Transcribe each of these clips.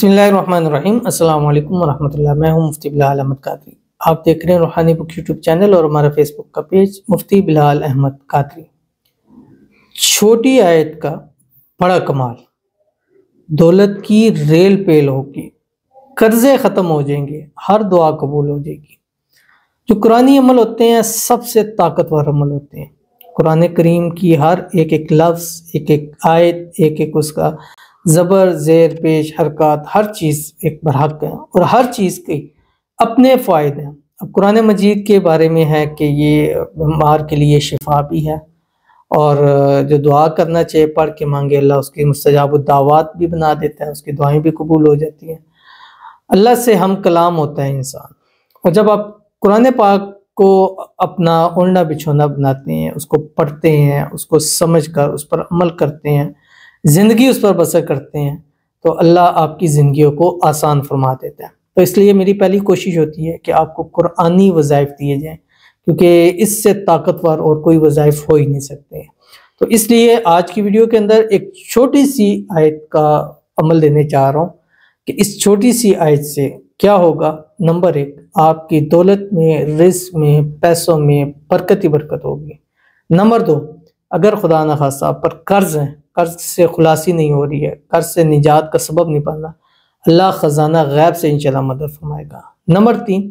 बिस्मिल्लाहिर्रहमानिर्रहीम। अस्सलाम वालेकुम वरहमतुल्लाह। मैं हूं मुफ्ती बिलाल अहमद कादरी। आप देख रहे हैं रूहानी बुक यूट्यूब चैनल और हमारा फेसबुक का पेज मुफ्ती बिलाल अहमद कादरी। छोटी आयत का बड़ा कमाल, दौलत की रेल पेल होगी, कर्जे ख़त्म हो जाएंगे, हर दुआ कबूल हो जाएगी। जो कुरानी अमल होते हैं सबसे ताकतवर अमल होते हैं। कुरान करीम की हर एक एक लफ्ज़, एक एक आयत, एक एक उसका ज़बर ज़ेर पेश हरकत, हर चीज़ एक बरहक है और हर चीज़ के अपने फ़ायदे हैं। अब कुरान मजीद के बारे में है कि ये बीमार के लिए शिफा भी है और जो दुआ करना चाहिए पढ़ के मांगे अल्लाह उसकी मुस्तजाब दावत भी बना देता है, उसकी दुआएं भी कबूल हो जाती हैं। अल्लाह से हम कलाम होता है इंसान। और जब आप कुरान पाक को अपना ओढ़ना बिछौना बनाते हैं, उसको पढ़ते हैं, उसको समझकर उस पर अमल करते हैं, ज़िंदगी उस पर बसर करते हैं, तो अल्लाह आपकी ज़िंदगियों को आसान फरमा देता है। तो इसलिए मेरी पहली कोशिश होती है कि आपको कुरानी वज़ाइफ दिए जाएँ, क्योंकि इससे ताकतवर और कोई वज़ाइफ हो ही नहीं सकते। तो इसलिए आज की वीडियो के अंदर एक छोटी सी आयत का अमल देने चाह रहा हूँ कि इस छोटी सी आयत से क्या होगा। नंबर 1, आपकी दौलत में, रिज़्क़ में, पैसों में बरकत ही बरकत होगी। नंबर 2, अगर खुदा न खास्ता आप पर कर्ज है, कर्ज से खुलासी नहीं हो रही है, कर्ज से निजात का सबब नहीं बनना, अल्लाह ख़जाना गैब से इंशाअल्लाह मदद फरमाएगा। नंबर 3,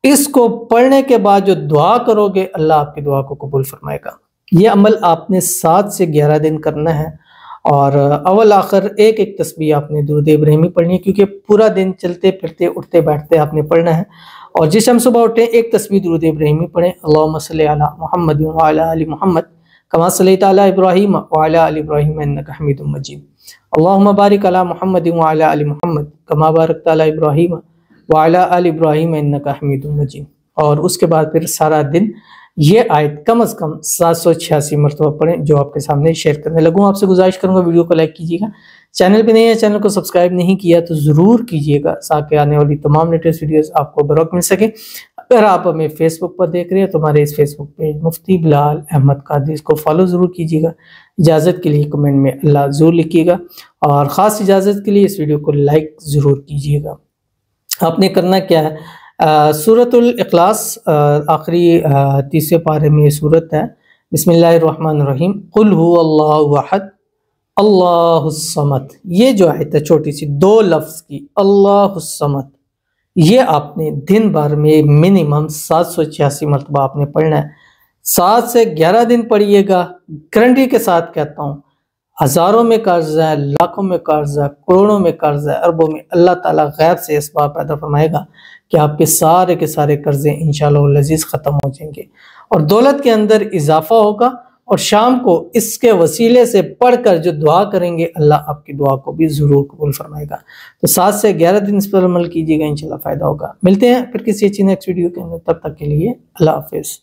इसको पढ़ने के बाद जो दुआ करोगे अल्लाह आपकी दुआ को कबूल फरमाएगा। ये अमल आपने 7 से 11 दिन करना है और अव्वल आखिर एक एक तस्बीह आपने दुरूद इब्राहिमी पढ़नी है, क्योंकि पूरा दिन चलते फिरते उठते बैठते आपने पढ़ना है। और जिस हम सुबह उठे एक तस्बीह दुरूद इब्राहिमी पढ़ें, अल्लाहुम्मा सल्ली अला मुहम्मद व अला आलि मुहम्मद कमा सल्लैता अला इब्राहीम व अला आलि इब्राहीम इन्नका हमीदुम मजीद। अल्लाहुम्मा बारिक अला मुहम्मद व अला आलि मुहम्मद कमा बारकता अला इब्राहीम व अला आलि इब्राहीम इन्नका हमीदुम मजीद। और उसके बाद फिर सारा दिन ये आयत कम से कम 786 मरतबा पढ़ें, जो आपके सामने शेयर करने लगूँ। आपसे गुजारिश करूँगा वीडियो को लाइक कीजिएगा, चैनल पे नहीं है चैनल को सब्सक्राइब नहीं किया तो ज़रूर कीजिएगा, ताकि आने वाली तमाम लेटेस्ट वीडियोस आपको बरवक्त मिल सके। अगर आप हमें फेसबुक पर देख रहे हैं तो हमारे इस फेसबुक पेज मुफ्ती बिलाल अहमद कादरी को फॉलो ज़रूर कीजिएगा। इजाज़त के लिए कमेंट में अल्लाह ज़रूर लिखिएगा और ख़ास इजाज़त के लिए इस वीडियो को लाइक ज़रूर कीजिएगा। आपने करना क्या है, सूरतुल इखलास आखिरी तीसरे पारे में ये सूरत है। बिस्मिल्लाहिर्रहमानिर्रहीम। कुल हुवल्लाहु अहद अल्लाहुस समद। ये जो आयत है छोटी सी 2 लफ्ज़ की, अल्लाहुस समद, ये आपने दिन भर में मिनिमम 786 मरतबा आपने पढ़ना है। 7 से 11 दिन पढ़िएगा, गारंटी के साथ कहता हूँ। हज़ारों में कर्ज है, लाखों में कर्ज है, करोड़ों में कर्ज है, अरबों में, अल्लाह ताला गैब से इसबाब पैदा फरमाएगा कि आपके सारे के सारे कर्जे इंशाअल्लाह लजीज ख़त्म हो जाएंगे और दौलत के अंदर इजाफा होगा। और शाम को इसके वसीले से पढ़कर जो दुआ करेंगे अल्लाह आपकी दुआ को भी ज़रूर कबूल फरमाएगा। तो 7 से 11 दिन इस पर अमल कीजिएगा, इंशाअल्लाह फ़ायदा होगा। मिलते हैं फिर किसी अच्छी नेक्स्ट वीडियो के अंदर, तब तक के लिए अल्लाह हाफ़िज़।